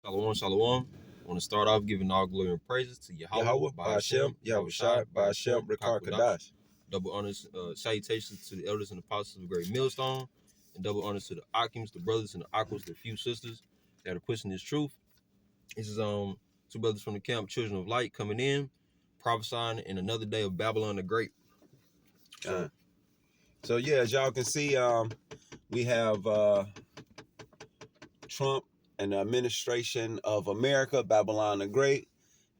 Shalom, shalom. I want to start off giving all glory and praises to Yahweh, Yahweh, Ba'ashem, Yahushai, Ba'ashem, Rikar Kadash. Double honors, salutations to the elders and apostles of the Great Millstone, and double honors to the Akims, the brothers and the Aquas, the few sisters that are pushing this truth. This is two brothers from the camp, Children of Light, coming in, prophesying in another day of Babylon the Great. So yeah, as y'all can see, we have Trump and the administration of America, Babylon the Great,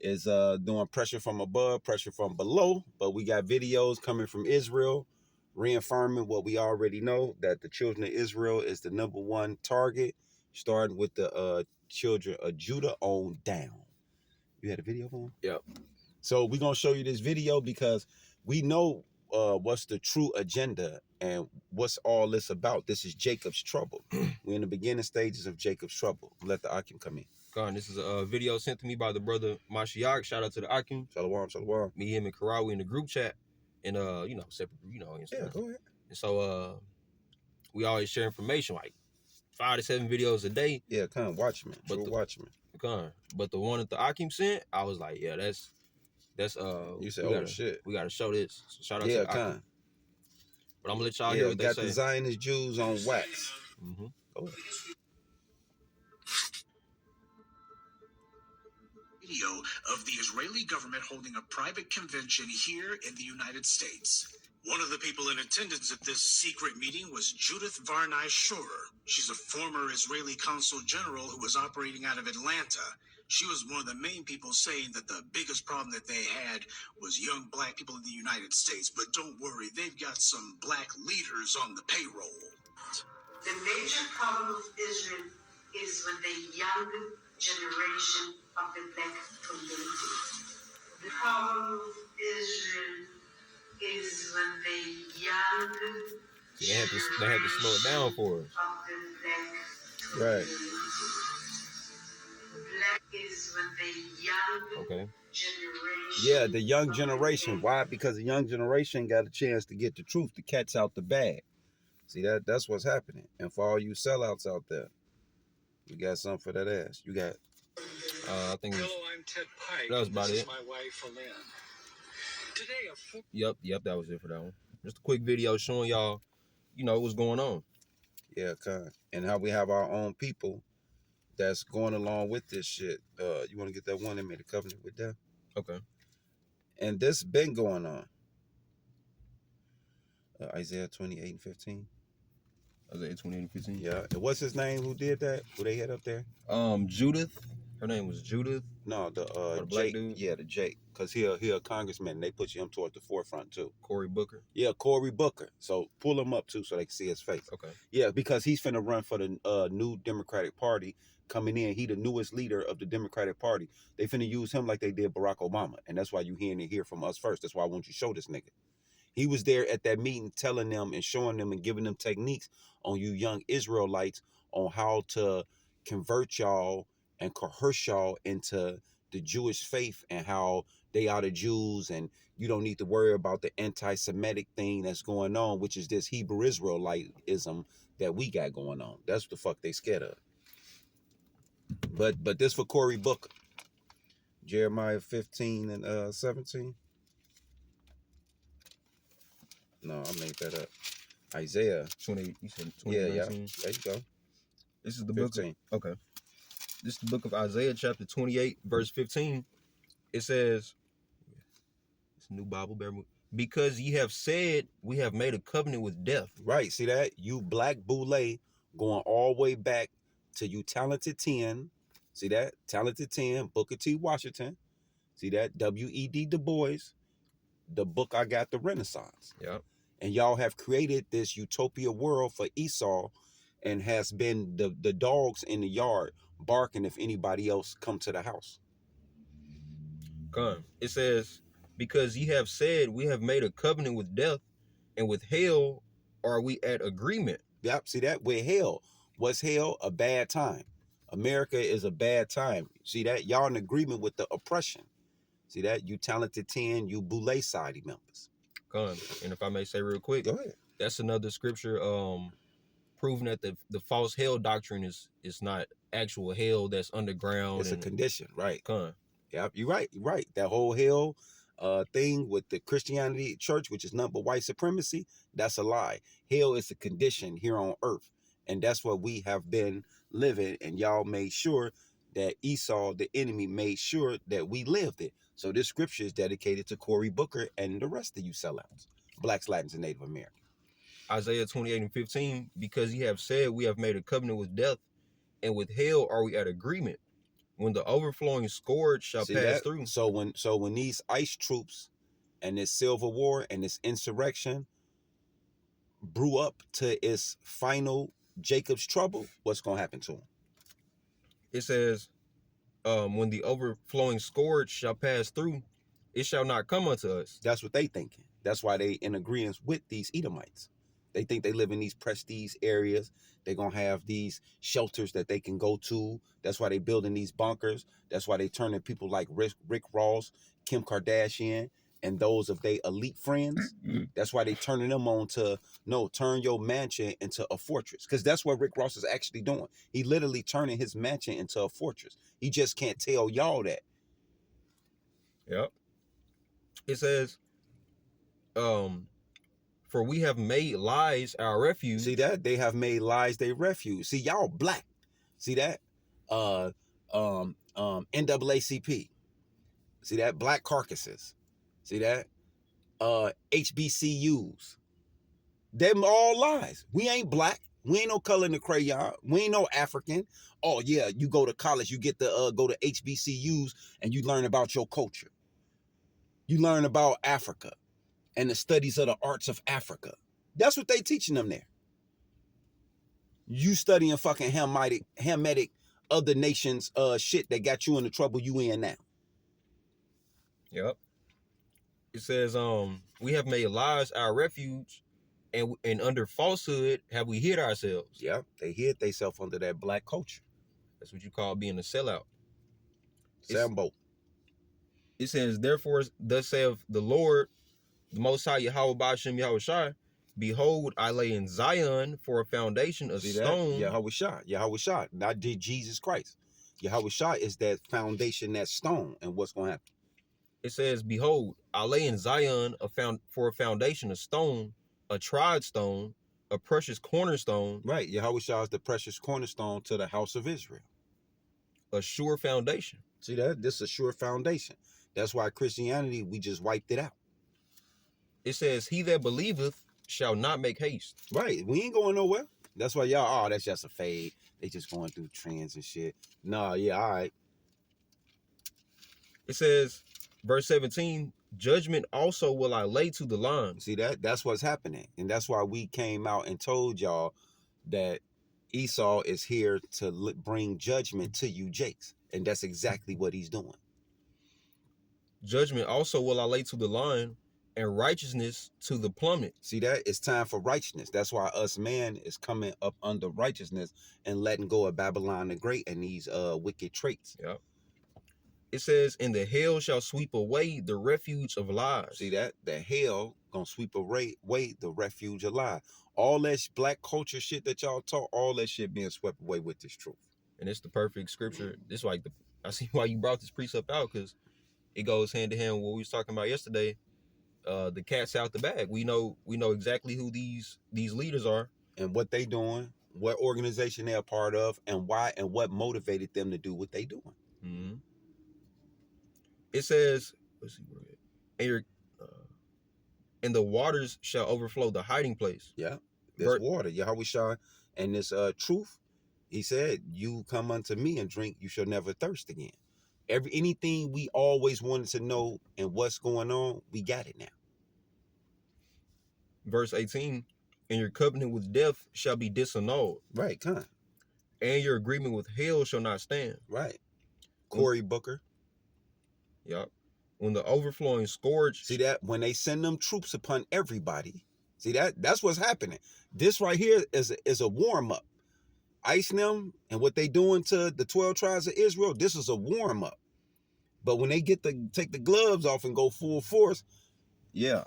is doing pressure from above, pressure from below. But we got videos coming from Israel reaffirming what we already know, that the children of Israel is the #1 target, starting with the children of Judah on down. You had a video for them? Yep. So we're gonna show you this video because we know what's the true agenda and what's all this about. This is Jacob's trouble. We're in the beginning stages of Jacob's trouble. Let the Akim come in. God, this is a video sent to me by the brother Mashiach. Shout out to the Akim. Shalom, shalom. Me, him, and Karawi in the group chat, and separate, Instagram. Yeah, go ahead. And so we always share information, like 5 to 7 videos a day. Yeah, come on, Watchmen. But True Watchmen. But the one that the Akim sent, I was like, yeah, that's you said, shit. We gotta show this. So shout out to the Akim. But I'm gonna let y'all hear what they got say. the Zionist Jews on wax. Mm-hmm. Go ahead. Video of the Israeli government holding a private convention here in the United States. One of the people in attendance at this secret meeting was Judith Varnai Shorer. She's a former Israeli consul general who was operating out of Atlanta. She was one of the main people saying that the biggest problem that they had was young black people in the United States. But don't worry, they've got some black leaders on the payroll. The major problem with Israel is when the young generation of the black community. The problem with Israel is when the young they had to slow it down for us. Of the black right. Black is when the young generation. Yeah, the young generation. Why? Because the young generation got a chance to get the truth. The cat's out the bag. See, that's what's happening. And for all you sellouts out there, you got something for that ass. You got. I think Hello, I'm Ted Pike. That was about this it. Is my wife, Lynn. Today, Yep, that was it for that one. Just a quick video showing y'all, what's going on. Yeah, and how we have our own people that's going along with this shit. You want to get that one that made a covenant with them? Okay. And this been going on. Isaiah 28:15. Isaiah 28:15. Yeah. And what's his name? Who did that? Who they had up there? Judith. Her name was Judith. No, the black Jake. Dude? Yeah, the Jake. Because he a congressman. They put him towards the forefront too. Cory Booker. Yeah, Cory Booker. So pull him up too so they can see his face. Okay. Yeah, because he's finna run for the new Democratic Party coming in. He the newest leader of the Democratic Party. They finna use him like they did Barack Obama. And that's why you hearing it here from us first. That's why I want you to show this nigga. He was there at that meeting telling them and showing them and giving them techniques on you young Israelites on how to convert y'all and coerce y'all into the Jewish faith and how they are the Jews and you don't need to worry about the anti-Semitic thing that's going on, which is this Hebrew Israelitism that we got going on. That's what the fuck they scared of. But this for Cory Booker. Jeremiah 15 and 17. No, I made that up. Isaiah 20. You said 20. Yeah. There you go. This is the 15. book. Okay. This is the book of Isaiah, chapter 28, verse 15. It says, it's a new Bible, because ye have said, we have made a covenant with death. Right. See that? You black boule going all the way back to you Talented 10. See that? Talented 10, Booker T. Washington. See that? W.E.D. Du Bois. The book I got, the Renaissance. Yeah. And y'all have created this utopia world for Esau and has been the dogs in the yard barking if anybody else come to the house. Come. It says, because ye have said, we have made a covenant with death, and with hell are we at agreement. Yep, see that? With hell. What's hell? A bad time. America is a bad time. See that? Y'all in agreement with the oppression. See that? You Talented 10, you Boule Society members. Come. And if I may say real quick, go ahead. That's another scripture proving that the false hell doctrine is not actual hell that's underground. It's a and condition, right? con. Yep, you're right. You're right. That whole hell thing with the Christianity church, which is nothing but white supremacy, that's a lie. Hell is a condition here on earth. And that's what we have been living. And y'all made sure that Esau, the enemy, made sure that we lived it. So this scripture is dedicated to Cory Booker and the rest of you sellouts, Blacks, Latins, and Native Americans. Isaiah 28:15, because ye have said we have made a covenant with death, and with hell are we at agreement. When the overflowing scourge shall See pass that? through. So when these ICE troops and this civil war and this insurrection brew up to its final Jacob's trouble, what's gonna happen to them? It says, when the overflowing scourge shall pass through, it shall not come unto us. That's what they thinking. That's why they in agreement with these Edomites. They think they live in these prestige areas. They're gonna have these shelters that they can go to. That's why they building these bunkers. That's why they turning people like Rick Ross, Kim Kardashian, and those of their elite friends. That's why they turning them on to turn your mansion into a fortress. Because that's what Rick Ross is actually doing. He literally turning his mansion into a fortress. He just can't tell y'all that. Yep. It says, for we have made lies our refuge. See that? They have made lies their refuge. See, y'all black. See that? NAACP. See that? Black carcasses. See that? HBCUs. Them all lies. We ain't black. We ain't no color in the crayon. We ain't no African. Oh yeah, you go to college, you get to go to HBCUs and you learn about your culture. You learn about Africa and the studies of the arts of Africa. That's what they teaching them there. You studying fucking Hamitic other nations shit that got you in the trouble you in now. Yep. It says, we have made lies our refuge, and under falsehood have we hid ourselves. Yeah, they hid themselves under that black culture. That's what you call being a sellout. Sambo. It says, therefore, thus saith the Lord, the Most High Yahweh Ba'ashem Yahweh Shai, behold, I lay in Zion for a foundation of stone. Yahweh Shai, not Jesus Christ. Yahweh Shai is that foundation, that stone. And what's going to happen? It says, behold, I lay in Zion for a foundation of stone, a tried stone, a precious cornerstone. Right. Yahweh Shai is the precious cornerstone to the house of Israel. A sure foundation. See that? This is a sure foundation. That's why Christianity, we just wiped it out. It says, he that believeth shall not make haste. Right. We ain't going nowhere. That's why y'all, that's just a fade. They just going through trends and shit. Nah, yeah, all right. It says, verse 17, judgment also will I lay to the line. See that? That's what's happening. And that's why we came out and told y'all that Esau is here to bring judgment to you, Jakes. And that's exactly what he's doing. Judgment also will I lay to the line, and righteousness to the plummet. See that? It's time for righteousness. That's why us man is coming up under righteousness and letting go of Babylon the Great and these wicked traits. Yep. It says, and the hell shall sweep away the refuge of lies. See that? The hell gonna sweep away the refuge of lies. All that black culture shit that y'all taught, all that shit being swept away with this truth. And it's the perfect scripture. This like I see why you brought this precept out, because it goes hand to hand with what we was talking about yesterday. The cat's out the bag. We know exactly who these leaders are and what they doing, what organization they're a part of, and why, and what motivated them to do what they doing. Mm-hmm. It says, let's see where and the waters shall overflow the hiding place. Yeah, there's water. Yahweh Shai, and this truth. He said, "You come unto me and drink; you shall never thirst again." Anything we always wanted to know and what's going on, we got it now. Verse 18, and your covenant with death shall be disannulled. Right, kind. And your agreement with hell shall not stand. Right. Cory Booker. Yep. When the overflowing scourge. See that? When they send them troops upon everybody. See that? That's what's happening. This right here is a warm-up. ICE them and what they doing to the 12 tribes of Israel, this is a warm-up. But when they take the gloves off and go full force, yeah.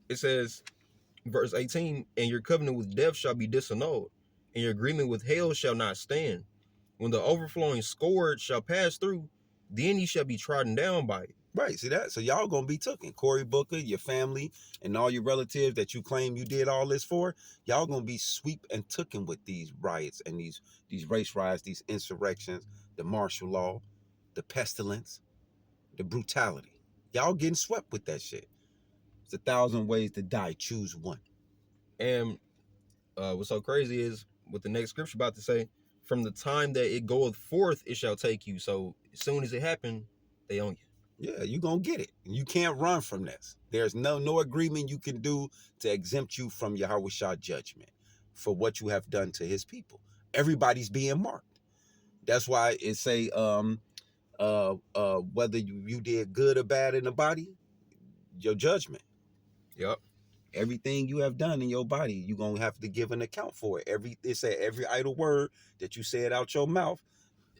It says, verse 18, and your covenant with death shall be disannulled, and your agreement with hell shall not stand. When the overflowing scourge shall pass through, then ye shall be trodden down by it. Right, see that? So y'all gonna be taken. Cory Booker, your family, and all your relatives that you claim you did all this for, y'all gonna be swept and taken with these riots and these race riots, these insurrections, the martial law, the pestilence, the brutality. Y'all getting swept with that shit. It's 1,000 ways to die. Choose one. And what's so crazy is what the next scripture about to say, from the time that it goeth forth, it shall take you. So as soon as it happened, they own you. Yeah, you gonna get it. You can't run from this. There's no agreement you can do to exempt you from Yahweh judgment for what you have done to his people. Everybody's being marked. That's why it say whether you did good or bad in the body, your judgment. Yep. Everything you have done in your body, you're gonna have to give an account for it. It said every idle word that you said out your mouth,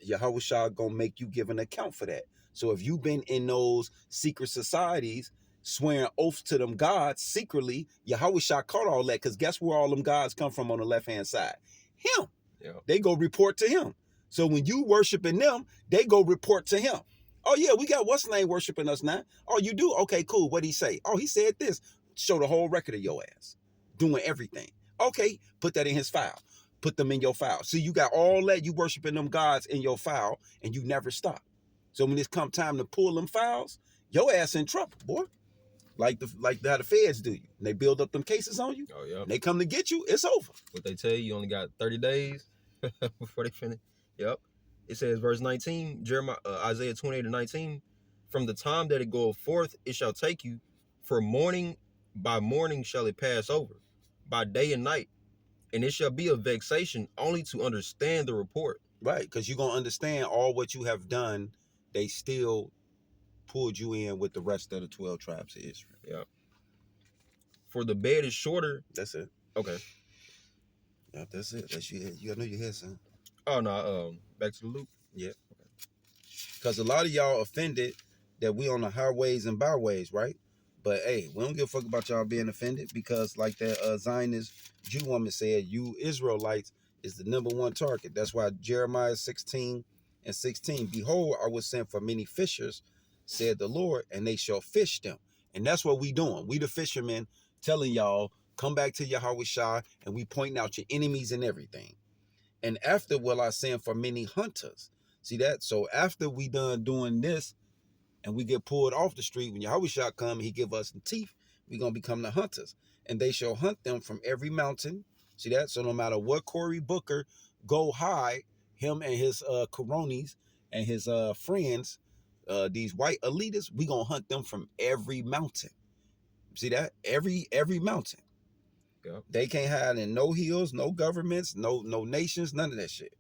Yahweh gonna make you give an account for that. So if you've been in those secret societies swearing oaths to them gods secretly, Yahweh caught all that, because guess where all them gods come from on the left-hand side? Him. Yep. They go report to him. So when you worshiping them, they go report to him. Oh yeah, we got what's name worshiping us now. Oh, you do? Okay, cool. What'd he say? Oh, he said this. Show the whole record of your ass. Doing everything. Okay, put that in his file. Put them in your file. See, you got all that, you worshiping them gods in your file, and you never stop. So when it's come time to pull them files, your ass in trouble, boy. Like how the feds do you. And they build up them cases on you. Oh, yeah. And they come to get you, it's over. What they tell you only got 30 days before they finish. Yep. It says, verse 19, Isaiah 28:19, from the time that it goeth forth, it shall take you, for morning by morning shall it pass over, by day and night, and it shall be a vexation only to understand the report. Right, because you're going to understand all what you have done. They still pulled you in with the rest of the 12 tribes of Israel. Yeah. For the bed is shorter. That's it. Okay. Yeah, that's it. That's you know your head, son. Oh, no. Back to the loop. Yeah. Because a lot of y'all offended that we on the highways and byways, right? But hey, we don't give a fuck about y'all being offended, because like that Zionist Jew woman said, you Israelites is the #1 target. That's why Jeremiah 16:16, behold, I will send for many fishers, said the Lord, and they shall fish them. And that's what we doing. We the fishermen telling y'all, come back to Yahweh, and we pointing out your enemies and everything. And after will I send for many hunters. See that? So after we done doing this, and we get pulled off the street, when Yahweh come and he give us the teeth, we going to become the hunters. And they shall hunt them from every mountain. See that? So no matter what Cory Booker go high, him and his cronies and his friends, these white elitists, we going to hunt them from every mountain. See that? Every mountain. Yep. They can't hide in no hills, no governments, no nations, none of that shit.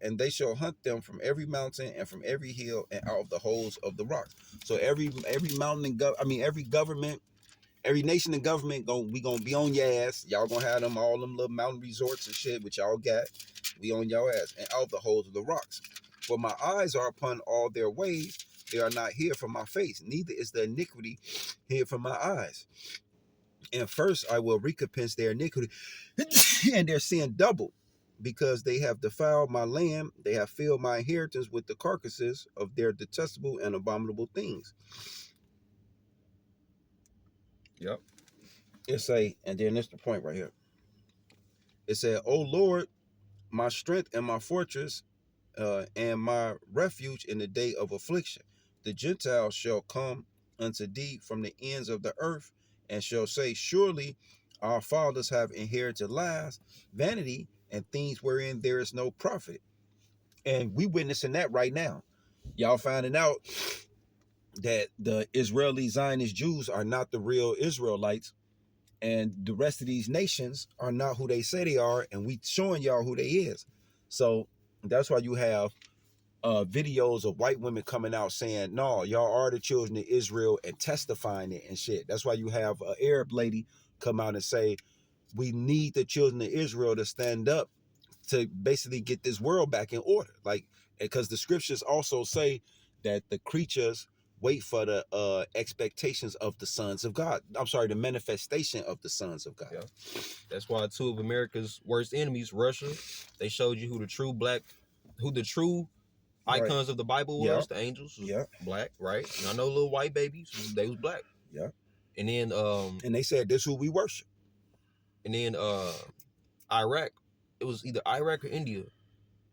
And they shall hunt them from every mountain and from every hill and out of the holes of the rocks. So every mountain and every government, every nation and government we gonna be on your ass. Y'all gonna have them all them little mountain resorts and shit which y'all got. We on y'all ass and out of the holes of the rocks. For my eyes are upon all their ways; they are not hid from my face. Neither is the iniquity hid from my eyes. And first I will recompense their iniquity and their sin double. Because they have defiled my land, they have filled my inheritance with the carcasses of their detestable and abominable things. Yep. And then this the point right here. It said, O Lord, my strength and my fortress, and my refuge in the day of affliction. The Gentiles shall come unto thee from the ends of the earth, and shall say, surely our fathers have inherited lies, vanity, and things wherein there is no profit. And we witnessing that right now. Y'all finding out that the Israeli Zionist Jews are not the real Israelites, and the rest of these nations are not who they say they are, and we showing y'all who they is. So that's why you have videos of white women coming out saying, no, y'all are the children of Israel, and testifying it and shit. That's why you have an Arab lady come out and say, we need the children of Israel to stand up to basically get this world back in order. Like, because the scriptures also say that the creatures wait for the expectations of the sons of God. I'm sorry, the manifestation of the sons of God. Yeah. That's why two of America's worst enemies, Russia, they showed you who the true Right. icons of the Bible was. Yeah. The angels was Yeah. black, right? And I know little white babies, they was black. Yeah. And then And they said this who we worship. Iraq, it was either Iraq or India,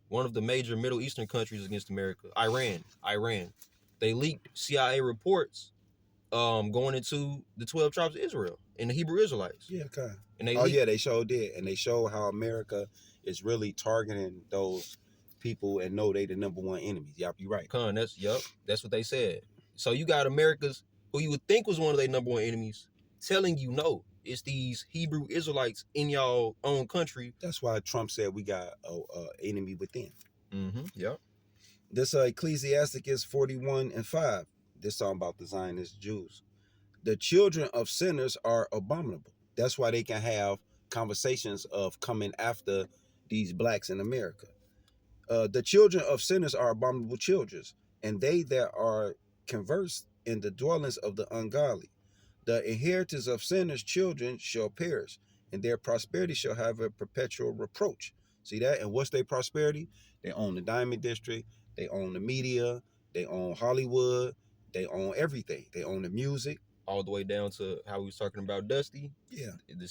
one of the major Middle Eastern countries against America. Iran. They leaked CIA reports going into the 12 tribes of Israel and the Hebrew Israelites. Yeah, okay. And they Oh leaked, yeah, they sure did. And they showed how America is really targeting those people and know they the number one enemies. Yep, you right. that's what they said. So you got America's, who you would think was one of their number one enemies, telling you no, it's these Hebrew Israelites in y'all own country. That's why Trump said we got a enemy within. Mm-hmm. Yep. This Ecclesiasticus 41:5. This talking about the Zionist Jews. The children of sinners are abominable. That's why they can have conversations of coming after these blacks in America. The children of sinners are abominable children, and they that are conversed in the dwellings of the ungodly. The inheritance of sinners' children shall perish, and their prosperity shall have a perpetual reproach. See that? And what's their prosperity? They own the Diamond District, they own the media, they own Hollywood, they own everything. They own the music. All the way down to how we was talking about Dusty. Yeah. The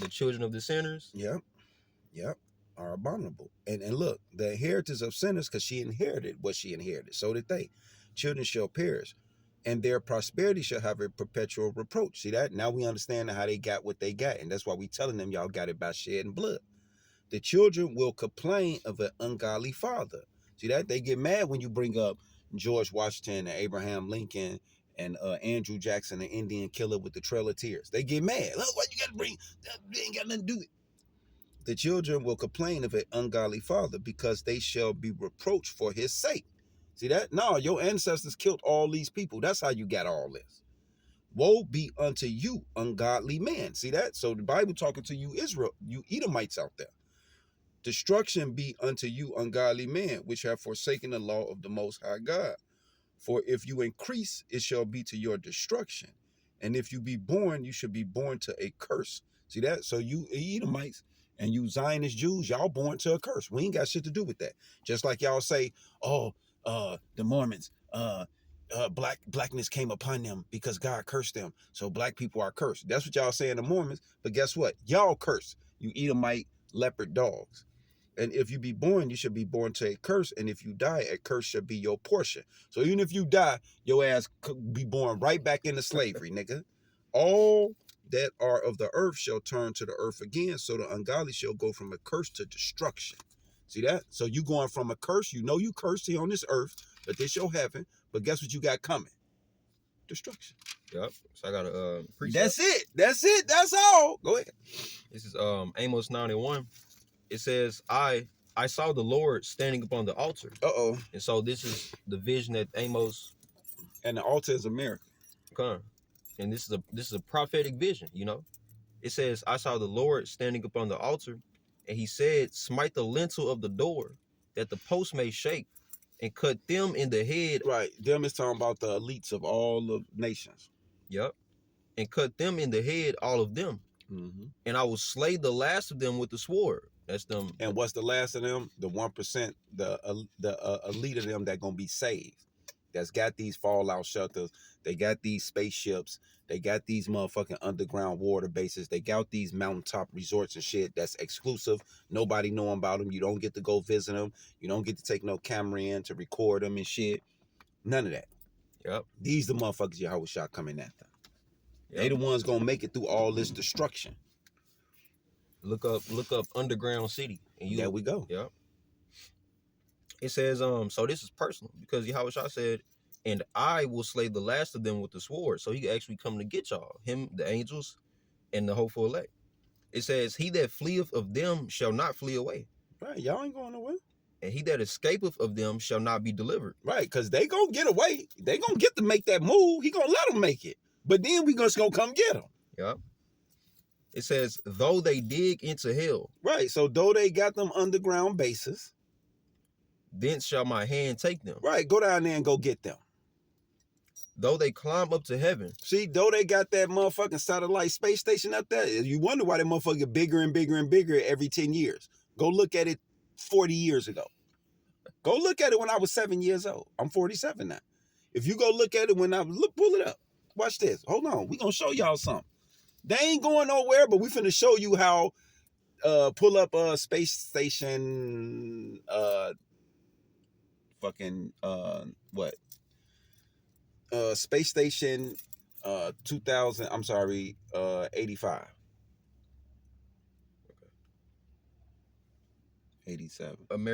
children of the sinners. Yep. Are abominable. And look, the inheritance of sinners, because she inherited what she inherited. So did they. Children shall perish, and their prosperity shall have a perpetual reproach. See that? Now we understand how they got what they got. And that's why we telling them y'all got it by shedding blood. The children will complain of an ungodly father. See that? They get mad when you bring up George Washington and Abraham Lincoln and Andrew Jackson, the Indian killer with the Trail of Tears. They get mad. Look, what you got to bring? They ain't got nothing to do with it. The children will complain of an ungodly father because they shall be reproached for his sake. See that? No, your ancestors killed all these people. That's how you got all this. Woe be unto you, ungodly man. See that? So the Bible talking to you, Israel, you Edomites out there. Destruction be unto you, ungodly man, which have forsaken the law of the Most High God. For if you increase, it shall be to your destruction. And if you be born, you should be born to a curse. See that? So you Edomites and you Zionist Jews, y'all born to a curse. We ain't got shit to do with that. Just like y'all say, oh, the Mormons, blackness came upon them because God cursed them. So black people are cursed. That's what y'all saying, the Mormons. But guess what? Y'all cursed. You Edomite leopard dogs. And if you be born, you should be born to a curse. And if you die, a curse should be your portion. So even if you die, your ass could be born right back into slavery, nigga. All that are of the earth shall turn to the earth again. So the ungodly shall go from a curse to destruction. See that? So you going from a curse, you know you cursed here on this earth, but this your heaven. But guess what you got coming? Destruction. Yep. So I got a That's it. That's all. Go ahead. This is Amos 9:1. It says, I saw the Lord standing upon the altar. Uh-oh. And so this is the vision that Amos. And the altar is America. Come. And this is a prophetic vision, you know. It says, I saw the Lord standing upon the altar, and he said, smite the lintel of the door, that the post may shake, and cut them in the head. Right. Them is talking about the elites of all the nations. Yep. And cut them in the head, all of them. Mm-hmm. And I will slay the last of them with the sword. That's them. And what's the last of them? The 1%, the elite of them that gonna be saved. That's got these fallout shelters. They got these spaceships. They got these motherfucking underground water bases. They got these mountaintop resorts and shit that's exclusive. Nobody know about them. You don't get to go visit them. You don't get to take no camera in to record them and shit. None of that. Yep. These the motherfuckers Yahweh Shah coming after. Yep. They the ones gonna make it through all this destruction. Look up Underground City. And There we go. Yep. It says, so this is personal because Yahweh Shah said, and I will slay the last of them with the sword. So he actually come to get y'all, him, the angels, and the hopeful elect. It says, he that fleeth of them shall not flee away. Right, y'all ain't going nowhere. And he that escapeth of them shall not be delivered. Right, because they gonna get away. They gonna get to make that move. He gonna let them make it. But then we just gonna come get them. Yep. It says, though they dig into hell. Right, so though they got them underground bases. Thence shall my hand take them. Right, go down there and go get them. though they climb up to heaven. See, though they got that motherfucking satellite space station up there, you wonder why that motherfucker get bigger and bigger and bigger every 10 years. Go look at it 40 years ago. Go look at it when I was 7 years old. I'm 47 now. If you go look at it when I pull it up. Watch this. Hold on. We gonna show y'all something. They ain't going nowhere, but we finna show you how pull up space station space station 2000, 85. 87. American